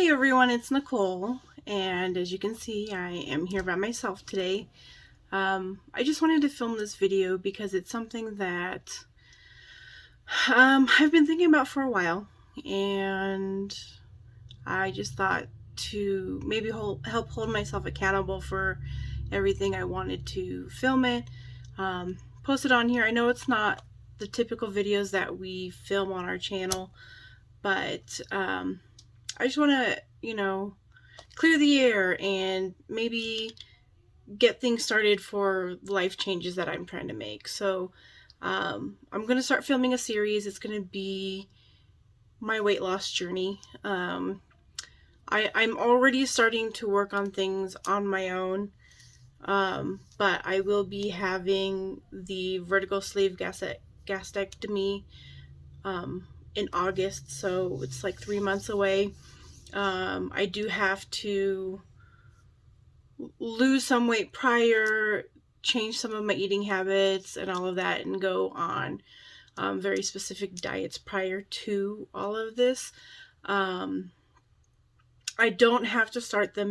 Hey everyone, it's Nicole, and as you can see, I am here by myself today. I just wanted to film this video because it's something that I've been thinking about for a while, and I just thought to maybe help hold myself accountable for everything I wanted to film it, post it on here. I know it's not the typical videos that we film on our channel, but I just want to, clear the air and maybe get things started for life changes that I'm trying to make. So I'm going to start filming a series. It's going to be my weight loss journey. I'm already starting to work on things on my own, but I will be having the vertical sleeve gastrectomy in August, so it's like 3 months away. I do have to lose some weight prior, change some of my eating habits and all of that, and go on very specific diets prior to all of this. I don't have to start the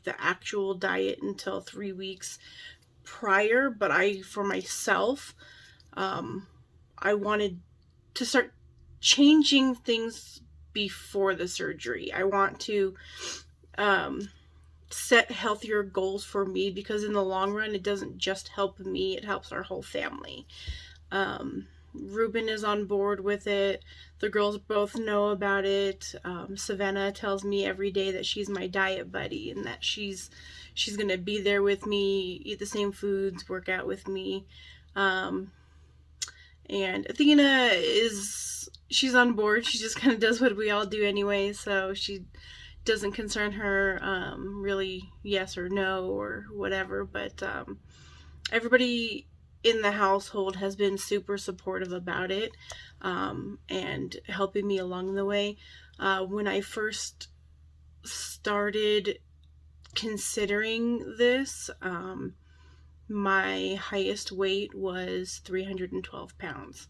the actual diet until 3 weeks prior, but for myself, I wanted to start changing things before the surgery. I want to set healthier goals for me, because in the long run, it doesn't just help me, it helps our whole family. Ruben is on board with it. The girls both know about it. Savannah tells me every day that she's my diet buddy and that she's going to be there with me, eat the same foods, work out with me. And Athena she's on board. She just kind of does what we all do anyway, so she doesn't concern her really yes or no or whatever. But everybody in the household has been super supportive about it, and helping me along the way. When I first started considering this, my highest weight was 312 pounds.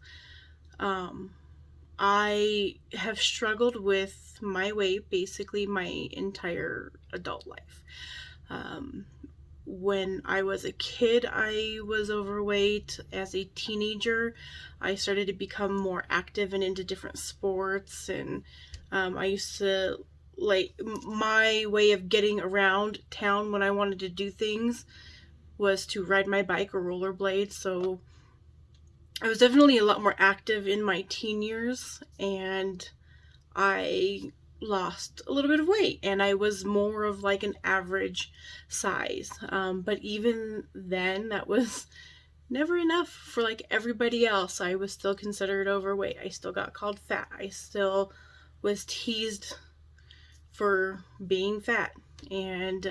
I have struggled with my weight basically my entire adult life. When I was a kid, I was overweight. As a teenager, I started to become more active and into different sports, and I used to, my way of getting around town when I wanted to do things was to ride my bike or rollerblade. So I was definitely a lot more active in my teen years, and I lost a little bit of weight, and I was more of like an average size. But even then, that was never enough for like everybody else. I was still considered overweight. I still got called fat. I still was teased for being fat, and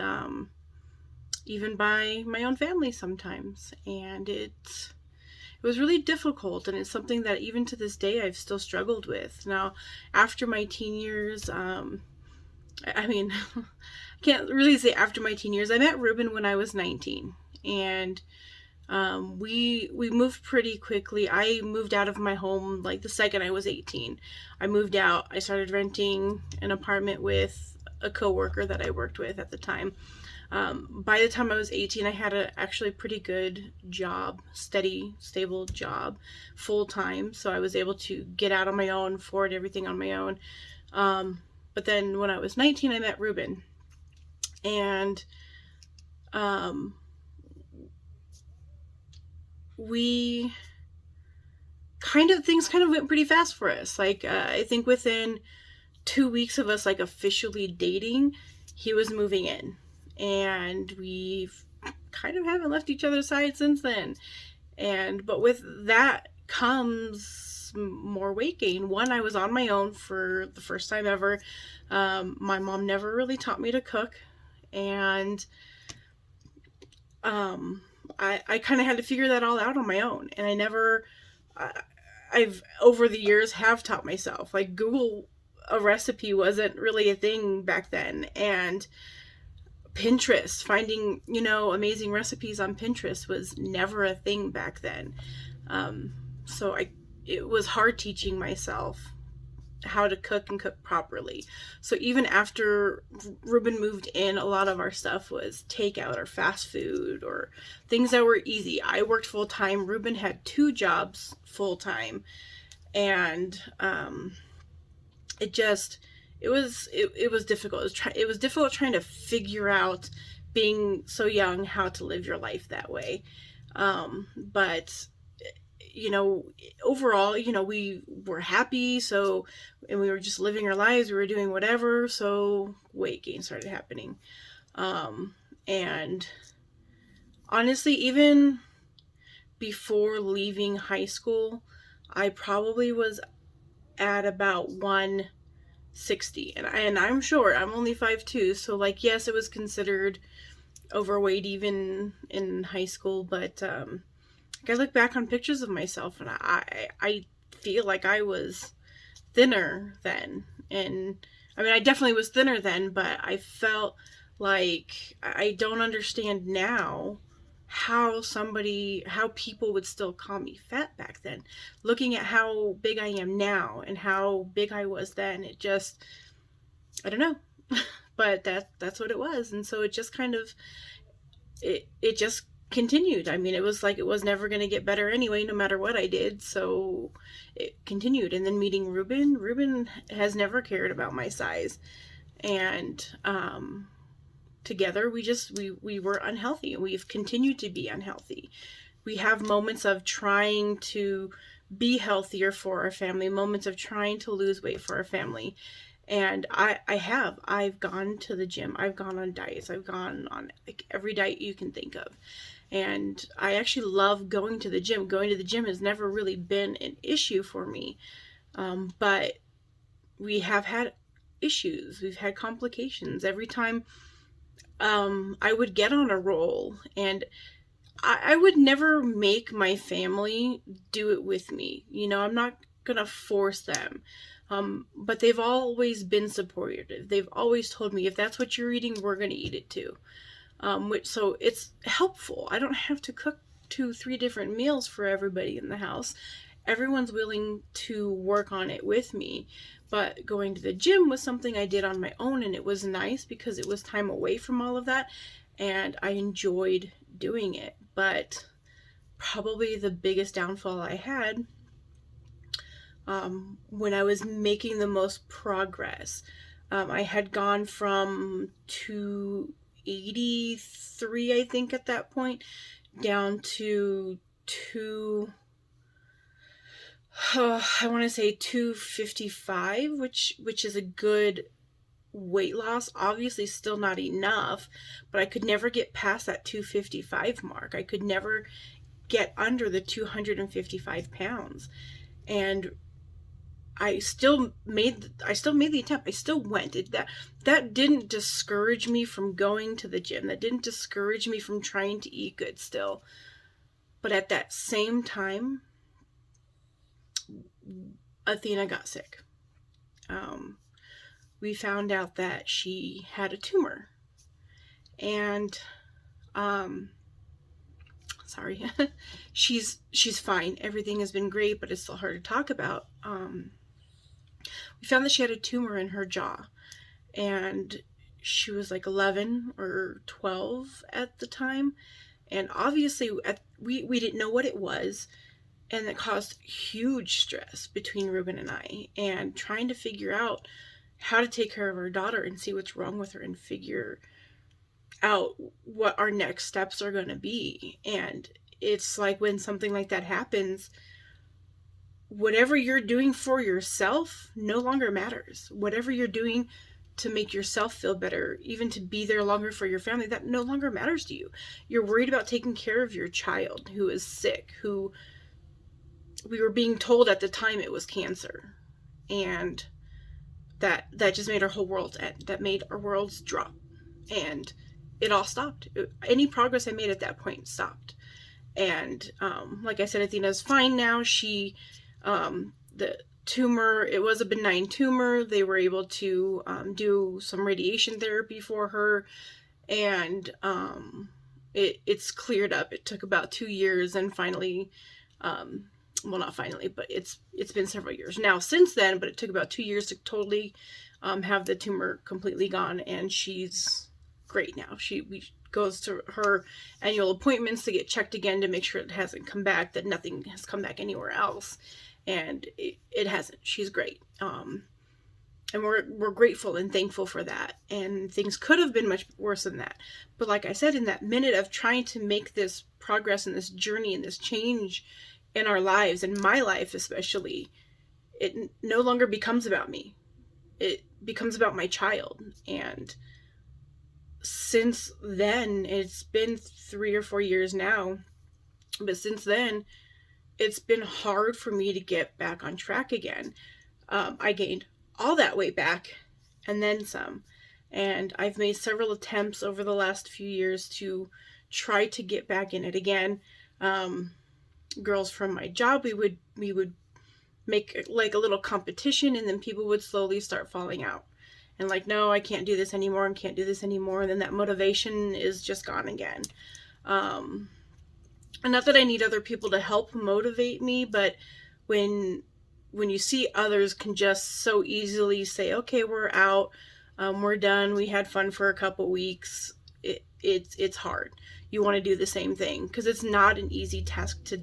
even by my own family sometimes. And it was really difficult, and it's something that even to this day I've still struggled with. Now, after my teen years, I mean, I can't really say after my teen years. I met Ruben when I was 19, and we moved pretty quickly. I moved out of my home like the second I was 18. I moved out. I started renting an apartment with a coworker that I worked with at the time. By the time I was 18, I had a actually pretty good job, steady, stable job, full time. So I was able to get out on my own, afford everything on my own. But then when I was 19, I met Ruben, and things kind of went pretty fast for us. I think within 2 weeks of us officially dating, he was moving in. And we've kind of haven't left each other's side since then. But with that comes more weight gain. One, I was on my own for the first time ever. My mom never really taught me to cook, and I kind of had to figure that all out on my own. And I've over the years have taught myself. Like, Google a recipe wasn't really a thing back then, and Pinterest, finding, amazing recipes on Pinterest was never a thing back then. So it was hard teaching myself how to cook and cook properly. So even after Ruben moved in, a lot of our stuff was takeout or fast food or things that were easy. I worked full time. Ruben had two jobs full time, and it just it was difficult. It was difficult trying to figure out, being so young, how to live your life that way. But you know, overall, you know, we were happy. So, and we were just living our lives. We were doing whatever. So weight gain started happening. And honestly, even before leaving high school, I probably was at about 160, and I'm short. I'm only 5'2", so like, yes, it was considered overweight even in high school, but I look back on pictures of myself, and I feel like I was thinner then. And I mean, I definitely was thinner then, but I felt like I don't understand now how people would still call me fat back then. Looking at how big I am now and how big I was then, it just, I don't know. But that's what it was. And so it just kind of, it just continued. I mean, it was like it was never going to get better anyway, no matter what I did. So it continued. And then meeting Ruben has never cared about my size. And together we were unhealthy, and we've continued to be unhealthy. We have moments of trying to be healthier for our family, moments of trying to lose weight for our family. And I've gone to the gym. I've gone on diets. I've gone on like every diet you can think of. And I actually love going to the gym. Going to the gym has never really been an issue for me. But we have had issues. We've had complications. Every time I would get on a roll, and I would never make my family do it with me. You know, I'm not going to force them. But they've always been supportive. They've always told me, if that's what you're eating, we're going to eat it too. So it's helpful. I don't have to cook 2-3 different meals for everybody in the house. Everyone's willing to work on it with me. But going to the gym was something I did on my own, and it was nice because it was time away from all of that, and I enjoyed doing it. But probably the biggest downfall I had, when I was making the most progress, I had gone from 283, I think, at that point, down to I want to say 255, which is a good weight loss. Obviously still not enough, but I could never get past that 255 mark. I could never get under the 255 pounds. And I still made the attempt. I still went. That didn't discourage me from going to the gym. That didn't discourage me from trying to eat good still. But at that same time, Athena got sick. We found out that she had a tumor. And sorry. she's fine. Everything has been great, but it's still hard to talk about. We found that she had a tumor in her jaw, and she was like 11 or 12 at the time. And obviously we didn't know what it was, and it caused huge stress between Ruben and I, and trying to figure out how to take care of our daughter and see what's wrong with her and figure out what our next steps are going to be. And it's like, when something like that happens, whatever you're doing for yourself no longer matters. Whatever you're doing to make yourself feel better, even to be there longer for your family, that no longer matters to you. You're worried about taking care of your child who is sick, who we were being told at the time it was cancer. And that just made our whole world end. That made our worlds drop. And it all stopped. Any progress I made at that point stopped. And like I said, Athena's fine now. She, the tumor, it was a benign tumor. They were able to do some radiation therapy for her, and it's cleared up. It took about 2 years, and finally Well, not finally, but it's been several years now since then, but it took about 2 years to totally have the tumor completely gone, and she's great now. We goes to her annual appointments to get checked again to make sure it hasn't come back, that nothing has come back anywhere else, and it hasn't. She's great. And we're grateful and thankful for that. And things could have been much worse than that. But like I said, in that minute of trying to make this progress and this journey and this change in our lives, and my life especially, it no longer becomes about me. It becomes about my child. And since then, it's been 3 or 4 years now, but since then, it's been hard for me to get back on track again. I gained all that weight back and then some. And I've made several attempts over the last few years to try to get back in it again. Girls from my job, we would make like a little competition, and then people would slowly start falling out. And like, no, I can't do this anymore, and can't do this anymore. And then that motivation is just gone again. And not that I need other people to help motivate me, but when you see others can just so easily say, okay, we're out, we're done, we had fun for a couple weeks, it's hard. You want to do the same thing, because it's not an easy task to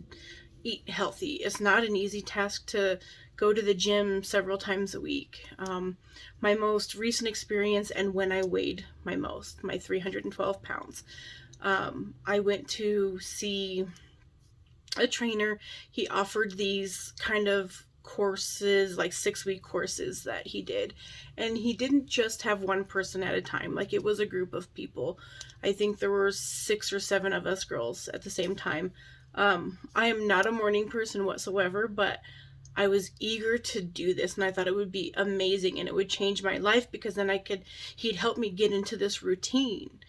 eat healthy. It's not an easy task to go to the gym several times a week. My most recent experience, and when I weighed my most, my 312 pounds, I went to see a trainer. He offered these kind of courses, like 6-week courses that he did, and he didn't just have one person at a time. Like, it was a group of people. I think there were 6 or 7 of us girls at the same time. I am not a morning person whatsoever, but I was eager to do this, and I thought it would be amazing, and it would change my life, because then he'd help me get into this routine.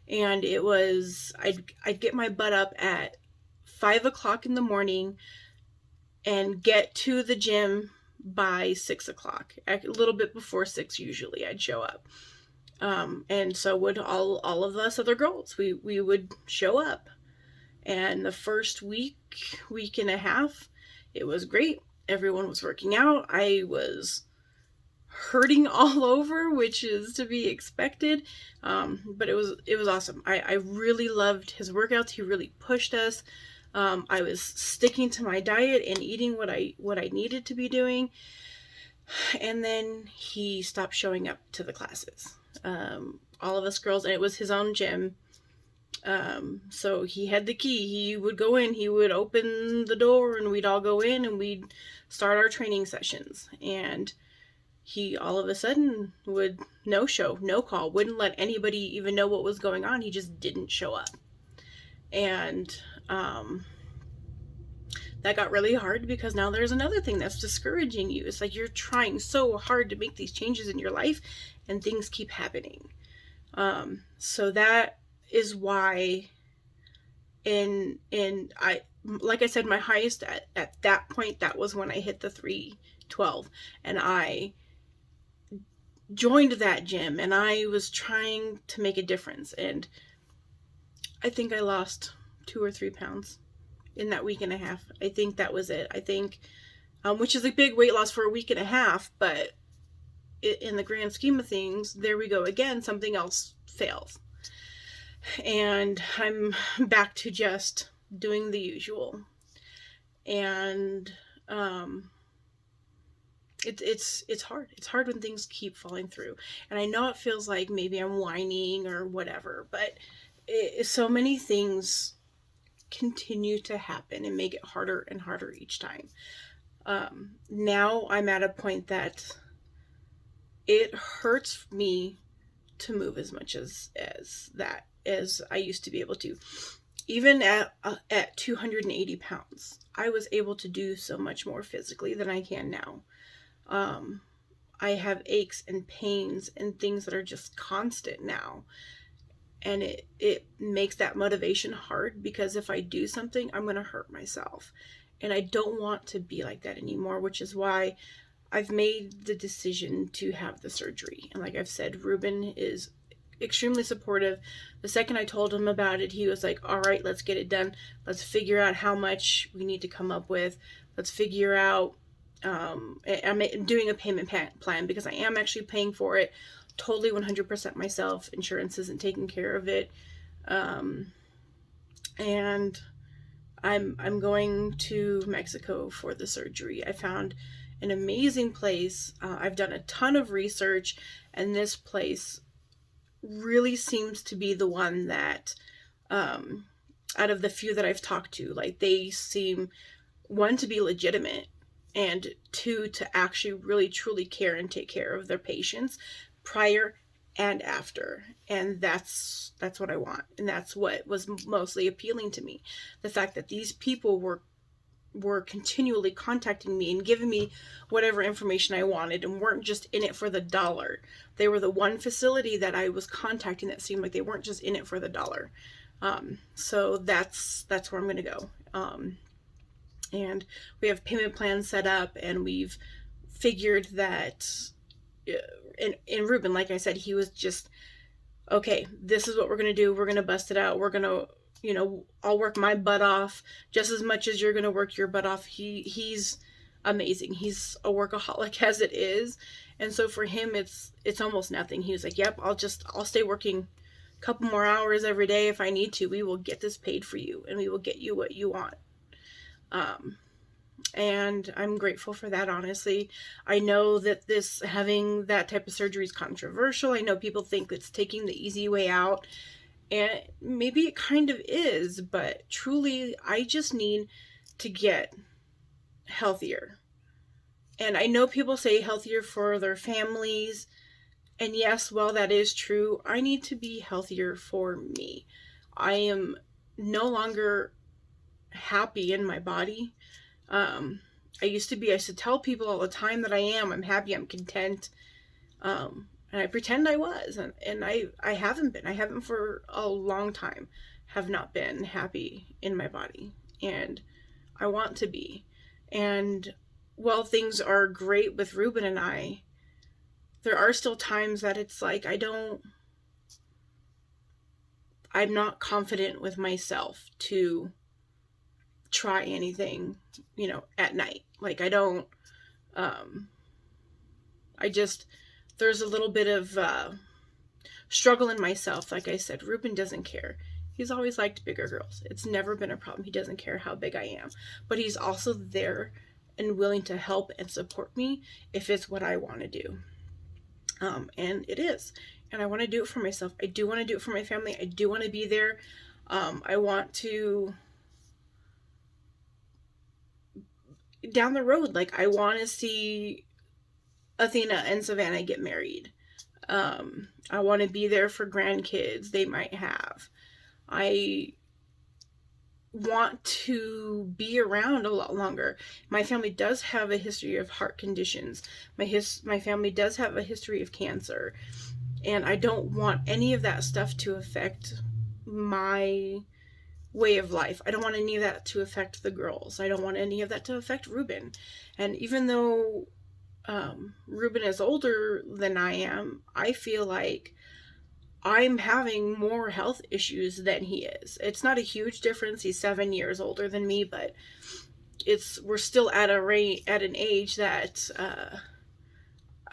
And it was, I'd get my butt up at 5 o'clock in the morning and get to the gym by 6 o'clock. A little bit before 6 usually I'd show up. And so would all of us other girls. We would show up. And the first week and a half, it was great. Everyone was working out. I was hurting all over, which is to be expected. But it was awesome. I really loved his workouts. He really pushed us. I was sticking to my diet and eating what I needed to be doing. And then he stopped showing up to the classes. All of us girls, and it was his own gym. So he had the key. He would go in, he would open the door, and we'd all go in and we'd start our training sessions. And he all of a sudden would no show, no call, wouldn't let anybody even know what was going on. He just didn't show up. And that got really hard, because now there's another thing that's discouraging you. It's like you're trying so hard to make these changes in your life, and things keep happening. So that is why like I said, my highest at that point, that was when I hit the 312, and I joined that gym, and I was trying to make a difference, and I think I lost 2 or 3 pounds in that week and a half. I think that was it. I think, which is a big weight loss for a week and a half, but in the grand scheme of things, there we go again, something else fails. And I'm back to just doing the usual. And it's hard. It's hard when things keep falling through. And I know it feels like maybe I'm whining or whatever, but so many things continue to happen and make it harder and harder each time. Now I'm at a point that it hurts me to move as much as I used to be able to. Even at 280 pounds, I was able to do so much more physically than I can now. I have aches and pains and things that are just constant now. And it makes that motivation hard, because if I do something, I'm going to hurt myself. And I don't want to be like that anymore, which is why I've made the decision to have the surgery. And like I've said, Ruben is extremely supportive. The second I told him about it, he was like, all right, let's get it done. Let's figure out how much we need to come up with. Let's figure out, I'm doing a payment plan because I am actually paying for it totally 100% myself. Insurance isn't taking care of it. And I'm going to Mexico for the surgery. I found an amazing place. I've done a ton of research, and this place really seems to be the one that, out of the few that I've talked to, like, they seem, one, to be legitimate, and two, to actually really truly care and take care of their patients prior and after. And that's what I want, and that's what was mostly appealing to me, the fact that these people were continually contacting me and giving me whatever information I wanted and weren't just in it for the dollar. They were the one facility that I was contacting that seemed like they weren't just in it for the dollar. So that's where I'm going to go. And we have payment plans set up, and we've figured that in Ruben, like I said, he was just, okay, this is what we're going to do. We're going to bust it out. We're going to, I'll work my butt off just as much as you're going to work your butt off. He's amazing. He's a workaholic as it is. And so for him, it's almost nothing. He was like, yep, I'll stay working a couple more hours every day if I need to. We will get this paid for you, and we will get you what you want. And I'm grateful for that, honestly. I know that having that type of surgery is controversial. I know people think it's taking the easy way out, and maybe it kind of is, but truly, I just need to get healthier. And I know people say healthier for their families, and yes, while that is true, I need to be healthier for me. I am no longer happy in my body. I used to tell people all the time that I'm happy, I'm content. And I pretend I was, and I haven't been. I haven't for a long time, have not been happy in my body, and I want to be. And while things are great with Ruben and I, there are still times that it's like I'm not confident with myself to try anything, at night. Like, there's a little bit of struggle in myself. Like I said, Ruben doesn't care. He's always liked bigger girls. It's never been a problem. He doesn't care how big I am. But he's also there and willing to help and support me if it's what I want to do. And it is. And I want to do it for myself. I do want to do it for my family. I do want to be there. I want to, down the road, like, I want to see Athena and Savannah get married. I want to be there for grandkids they might have. I want to be around a lot longer. My family does have a history of heart conditions. My family does have a history of cancer. And I don't want any of that stuff to affect my way of life. I don't want any of that to affect the girls. I don't want any of that to affect Ruben. And even though Ruben is older than I am, I feel like I'm having more health issues than he is. It's not a huge difference. He's 7 years older than me, but we're still at an age that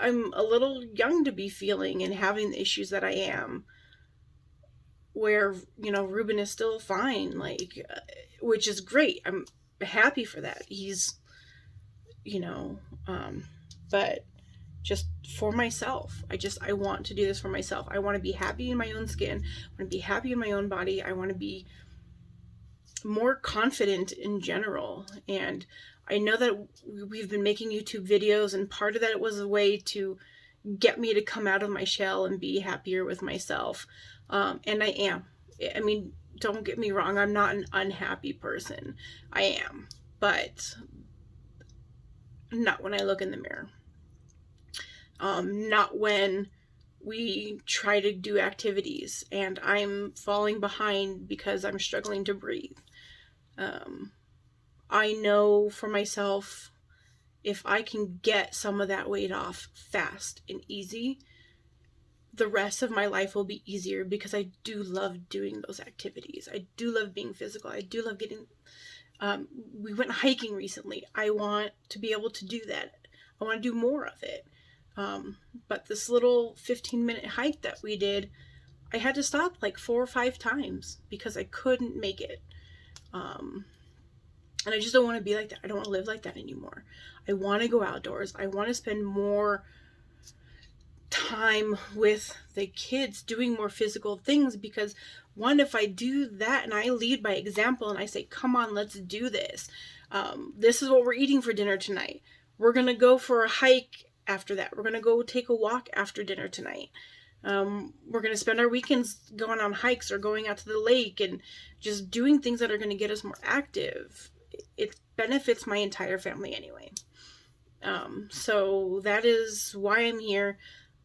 I'm a little young to be feeling and having the issues that I am. Where, Ruben is still fine, like, which is great. I'm happy for that. He's, but just for myself, I want to do this for myself. I want to be happy in my own skin. I want to be happy in my own body. I want to be more confident in general. And I know that we've been making YouTube videos, and part of that was a way to get me to come out of my shell and be happier with myself. And I am. I mean, don't get me wrong, I'm not an unhappy person. I am. But not when I look in the mirror. Not when we try to do activities and I'm falling behind because I'm struggling to breathe. I know for myself, if I can get some of that weight off fast and easy, the rest of my life will be easier because I do love doing those activities. I do love being physical. I do love getting, we went hiking recently. I want to be able to do that. I want to do more of it. But this little 15-minute hike that we did, I had to stop like 4 or 5 times because I couldn't make it. And I just don't want to be like that. I don't want to live like that anymore. I want to go outdoors. I want to spend more time with the kids doing more physical things, because one, if I do that and I lead by example and I say, come on, let's do this. This is what we're eating for dinner tonight. We're going to go for a hike after that. We're going to go take a walk after dinner tonight. We're going to spend our weekends going on hikes or going out to the lake and just doing things that are going to get us more active. It benefits my entire family anyway. So that is why I'm here.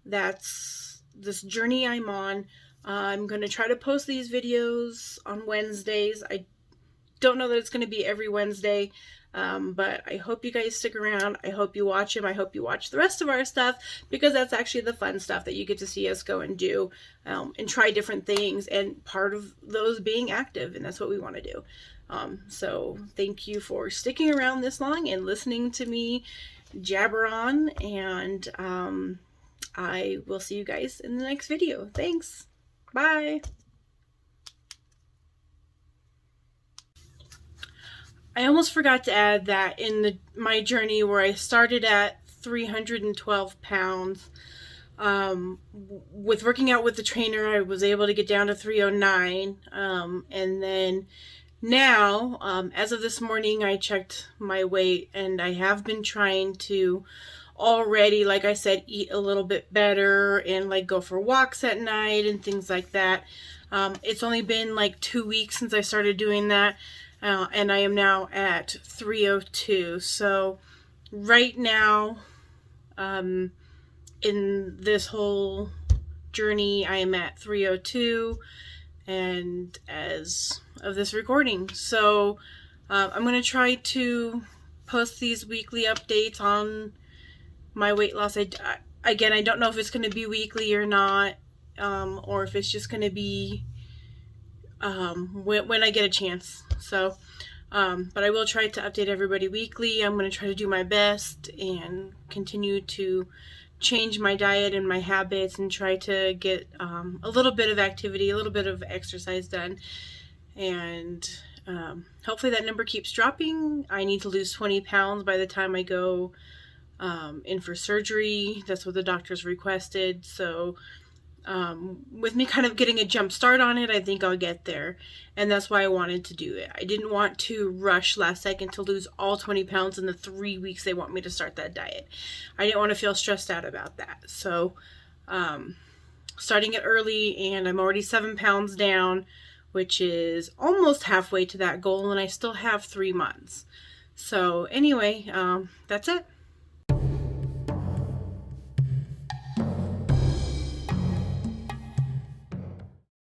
That's this journey I'm on. I'm going to try to post these videos on Wednesdays. I don't know that it's going to be every Wednesday, but I hope you guys stick around. I hope you watch them. I hope you watch the rest of our stuff, because that's actually the fun stuff that you get to see us go and do, and try different things, and part of those being active, and that's what we want to do. So thank you for sticking around this long and listening to me jabber on, and I will see you guys in the next video. Thanks. Bye. I almost forgot to add that in my journey where I started at 312 pounds, with working out with the trainer, I was able to get down to 309, and then now, as of this morning, I checked my weight, and I have been trying to already, like I said, eat a little bit better and like go for walks at night and things like that. It's only been like 2 weeks since I started doing that, and I am now at 302. So right now, in this whole journey, I am at 302, and as of this recording. So I'm going to try to post these weekly updates on my weight loss. Again, I don't know if it's going to be weekly or not, or if it's just going to be when I get a chance. So, but I will try to update everybody weekly. I'm going to try to do my best and continue to change my diet and my habits and try to get a little bit of activity, a little bit of exercise done. And hopefully that number keeps dropping. I need to lose 20 pounds by the time I go in for surgery. That's what the doctors requested. So with me kind of getting a jump start on it, I think I'll get there. And that's why I wanted to do it. I didn't want to rush last second to lose all 20 pounds in the 3 weeks they want me to start that diet. I didn't want to feel stressed out about that. So starting it early, and I'm already 7 pounds down, which is almost halfway to that goal, and I still have 3 months. So anyway, that's it.